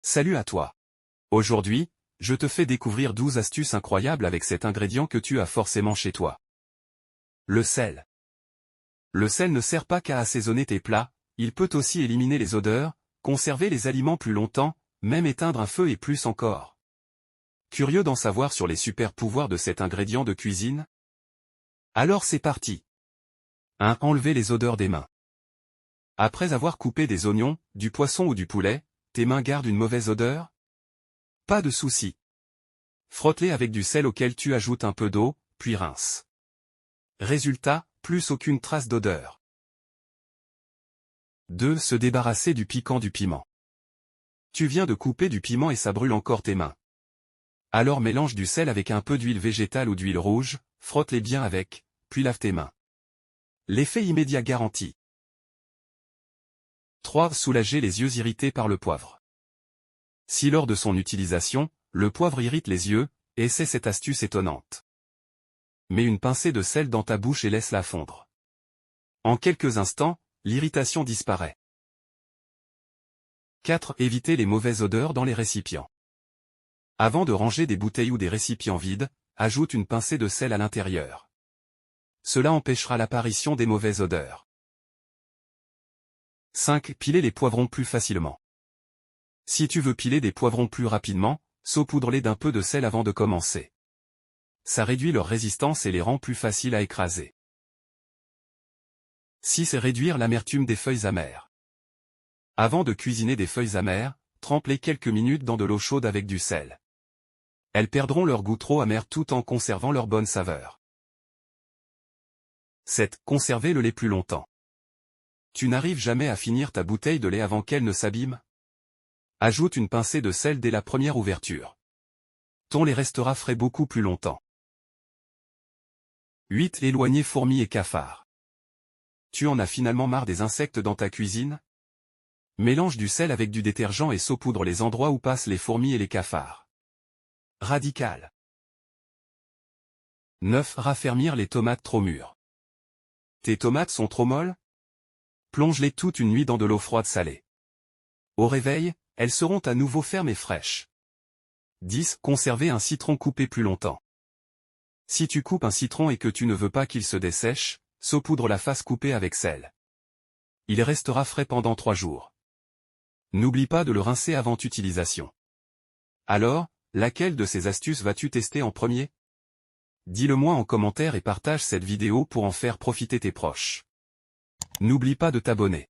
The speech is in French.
Salut à toi. Aujourd'hui, je te fais découvrir 12 astuces incroyables avec cet ingrédient que tu as forcément chez toi. Le sel. Le sel ne sert pas qu'à assaisonner tes plats, il peut aussi éliminer les odeurs, conserver les aliments plus longtemps, même éteindre un feu et plus encore. Curieux d'en savoir sur les super pouvoirs de cet ingrédient de cuisine? Alors c'est parti. 1. Enlever les odeurs des mains. Après avoir coupé des oignons, du poisson ou du poulet, tes mains gardent une mauvaise odeur? Pas de souci. Frotte-les avec du sel auquel tu ajoutes un peu d'eau, puis rince. Résultat, plus aucune trace d'odeur. 2. Se débarrasser du piquant du piment. Tu viens de couper du piment et ça brûle encore tes mains. Alors mélange du sel avec un peu d'huile végétale ou d'huile rouge, frotte-les bien avec, puis lave tes mains. L'effet immédiat garanti. 3. Soulager les yeux irrités par le poivre. Si lors de son utilisation, le poivre irrite les yeux, essaie cette astuce étonnante. Mets une pincée de sel dans ta bouche et laisse-la fondre. En quelques instants, l'irritation disparaît. 4. Éviter les mauvaises odeurs dans les récipients. Avant de ranger des bouteilles ou des récipients vides, ajoute une pincée de sel à l'intérieur. Cela empêchera l'apparition des mauvaises odeurs. 5. Piler les poivrons plus facilement. Si tu veux piler des poivrons plus rapidement, saupoudre-les d'un peu de sel avant de commencer. Ça réduit leur résistance et les rend plus faciles à écraser. 6. Réduire l'amertume des feuilles amères. Avant de cuisiner des feuilles amères, trempe-les quelques minutes dans de l'eau chaude avec du sel. Elles perdront leur goût trop amer tout en conservant leur bonne saveur. 7. Conserver le lait plus longtemps. Tu n'arrives jamais à finir ta bouteille de lait avant qu'elle ne s'abîme? Ajoute une pincée de sel dès la première ouverture. Ton lait restera frais beaucoup plus longtemps. 8. Éloigner fourmis et cafards. Tu en as finalement marre des insectes dans ta cuisine? Mélange du sel avec du détergent et saupoudre les endroits où passent les fourmis et les cafards. Radical. 9. Raffermir les tomates trop mûres. Tes tomates sont trop molles? Plonge-les toute une nuit dans de l'eau froide salée. Au réveil, elles seront à nouveau fermes et fraîches. 10. Conserver un citron coupé plus longtemps. Si tu coupes un citron et que tu ne veux pas qu'il se dessèche, saupoudre la face coupée avec sel. Il restera frais pendant 3 jours. N'oublie pas de le rincer avant utilisation. Alors, laquelle de ces astuces vas-tu tester en premier? Dis-le-moi en commentaire et partage cette vidéo pour en faire profiter tes proches. N'oublie pas de t'abonner.